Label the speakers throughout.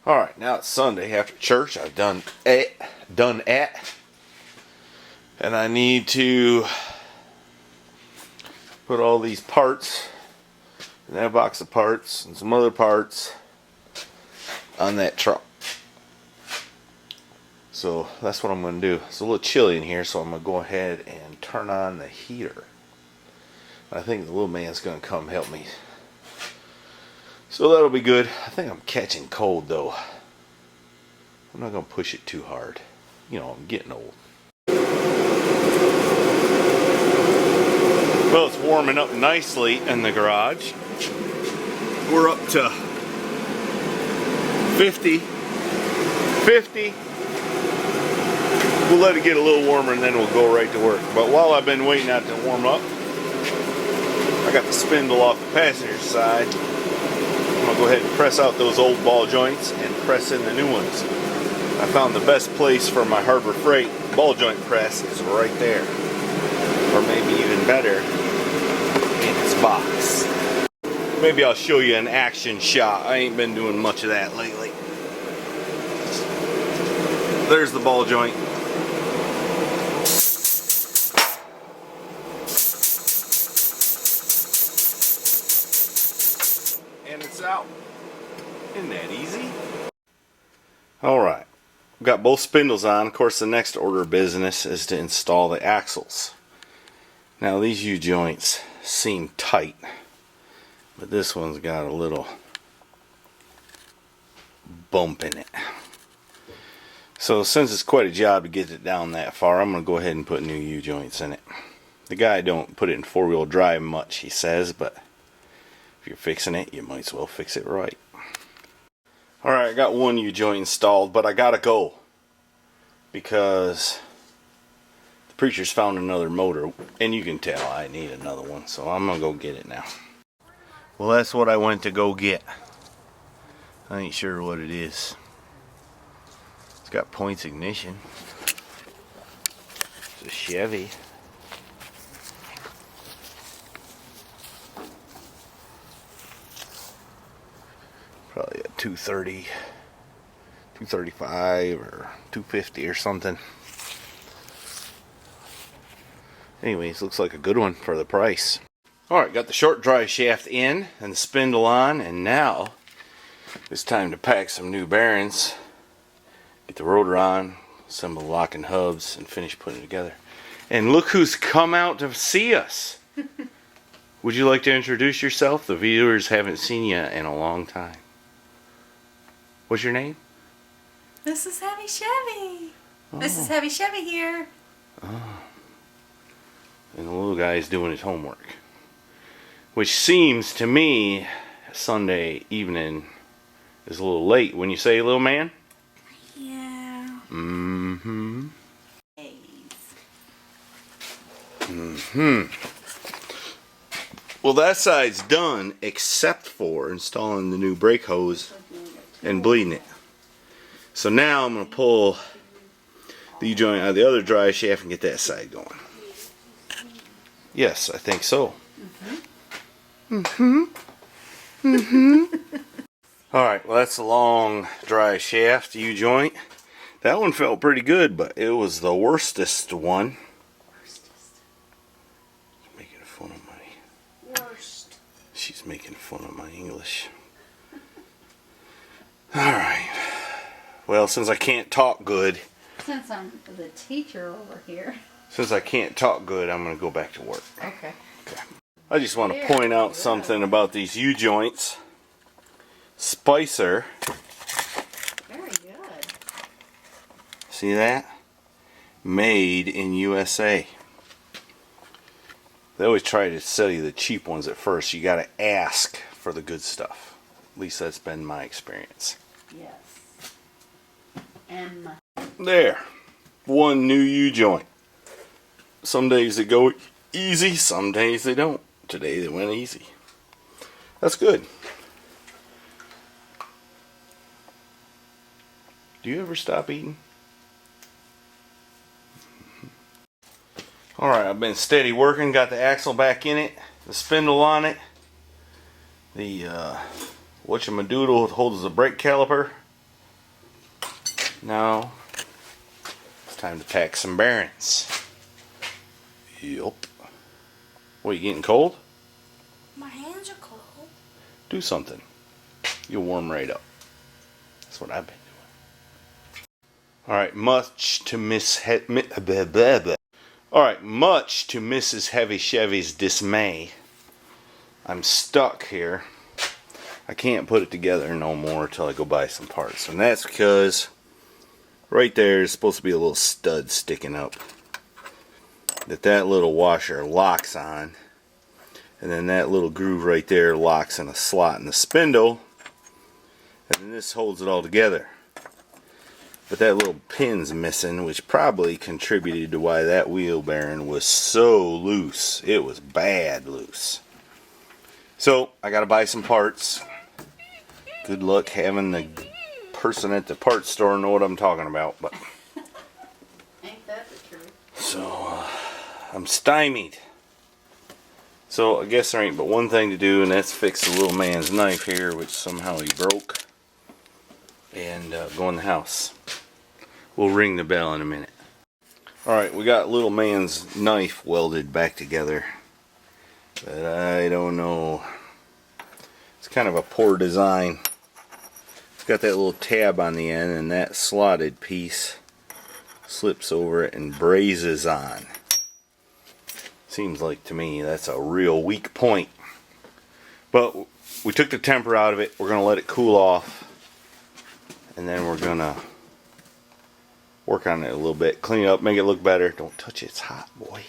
Speaker 1: Alright, now it's Sunday after church. I've done it. And I need to put all these parts, and that box of parts, and some other parts on that truck. So that's what I'm going to do. It's a little chilly in here, so I'm going to go ahead and turn on the heater. I think the little man's going to come help me. So that'll be good. I think I'm catching cold though. I'm not going to push it too hard. You know, I'm getting old. Well, it's warming up nicely in the garage. We're up to 50. We'll let it get a little warmer and then we'll go right to work. But while I've been waiting out to warm up, I got the spindle off the passenger side. I'm going to go ahead and press out those old ball joints and press in the new ones. I found the best place for my Harbor Freight ball joint press is right there. Or maybe even better, in its box. Maybe I'll show you an action shot. I ain't been doing much of that lately. There's the ball joint. And it's out. Isn't that easy? Alright. Got both spindles on. Of course, the next order of business is to install the axles. Now these U-joints seem tight, but this one's got a little bump in it. So since it's quite a job to get it down that far, I'm going to go ahead and put new U-joints in it. The guy don't put it in four-wheel drive much, he says, but if you're fixing it, you might as well fix it right. Alright, I got one U-joint installed, but I gotta go because the preacher's found another motor, and you can tell I need another one, so I'm gonna go get it now. Well, that's what I went to go get. I ain't sure what it is. It's got points ignition. It's a Chevy. Probably a 230, 235 or 250 or something. Anyways, looks like a good one for the price. Alright, got the short drive shaft in and the spindle on, and now it's time to pack some new bearings, get the rotor on, assemble the locking hubs, and finish putting it together. And look who's come out to see us. Would you like to introduce yourself? The viewers haven't seen you in a long time. What's your name?
Speaker 2: This is Heavy Chevy.
Speaker 1: Oh.
Speaker 2: This is Heavy Chevy here.
Speaker 1: Oh. And the little guy's doing his homework. Which seems to me, Sunday evening is a little late. When you say, little man?
Speaker 2: Yeah.
Speaker 1: Mm-hmm. Well, that side's done except for installing the new brake hose and bleeding it. So now I'm going to pull the U-joint out of the other drive shaft and get that side going. Yes, I think so. Alright, well, that's a long drive shaft U-joint. That one felt pretty good, but it was the worstest one. Making fun of my...
Speaker 2: Worst.
Speaker 1: She's making fun of my English. Alright. Well, since I can't talk good...
Speaker 2: Since I'm the teacher over here.
Speaker 1: Since I can't talk good, I'm going to go back to work.
Speaker 2: Okay.
Speaker 1: I just want to point out something about these U-joints. Spicer.
Speaker 2: Very good.
Speaker 1: See that? Made in USA. They always try to sell you the cheap ones at first. You got to ask for the good stuff. At least that's been my experience.
Speaker 2: Yes. And
Speaker 1: There. One new U-joint. Some days they go easy, some days they don't. Today they went easy. That's good. Do you ever stop eating? Alright, I've been steady working. Got the axle back in it. The spindle on it. The whatchamadoodle holds the brake caliper. Now it's time to pack some bearings. Yup. What, you getting cold?
Speaker 2: My hands are cold.
Speaker 1: Do something. You'll warm right up. That's what I've been doing. Alright, much to Mrs. Heavy Chevy's dismay, I'm stuck here. I can't put it together no more till I go buy some parts. And that's because right there is supposed to be a little stud sticking up that little washer locks on. And then that little groove right there locks in a slot in the spindle. And then this holds it all together. But that little pin's missing, which probably contributed to why that wheel bearing was so loose. It was bad loose. So I gotta buy some parts. Good luck having the person at the parts store know what I'm talking about. But
Speaker 2: Ain't that the truth?
Speaker 1: so I'm stymied. So I guess there ain't but one thing to do, and that's fix the little man's knife here, which somehow he broke, and go in the house. We'll ring the bell in a minute. Alright, we got little man's knife welded back together, but I don't know. It's kind of a poor design. It's got that little tab on the end, and that slotted piece slips over it and brazes on. Seems like to me that's a real weak point. But we took the temper out of it. We're going to let it cool off, and then we're going to work on it a little bit, clean it up, make it look better. Don't touch it, it's hot, boy.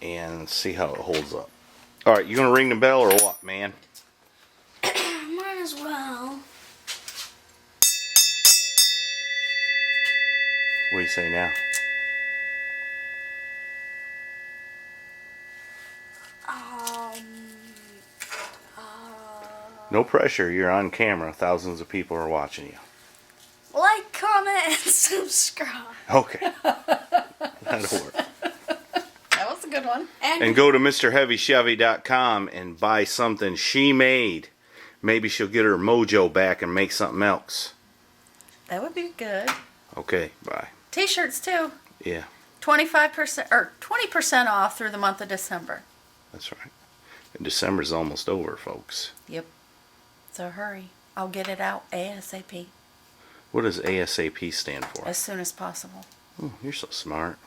Speaker 1: And see how it holds up. Alright, you gonna ring the bell or what, man?
Speaker 2: Might as well.
Speaker 1: What do you say now? No pressure, you're on camera. Thousands of people are watching you.
Speaker 2: Like, comment, and subscribe.
Speaker 1: Okay. That'll work.
Speaker 2: That was a good one.
Speaker 1: And go to MrHeavyChevy.com and buy something she made. Maybe she'll get her mojo back and make something else.
Speaker 2: That would be good.
Speaker 1: Okay, bye.
Speaker 2: T-shirts too.
Speaker 1: Yeah,
Speaker 2: 25% or 20% off through the month of December.
Speaker 1: that's right. And December's almost over, folks.
Speaker 2: Yep. So hurry. I'll get it out ASAP.
Speaker 1: What does ASAP stand for?
Speaker 2: As soon as possible.
Speaker 1: Oh, you're so smart.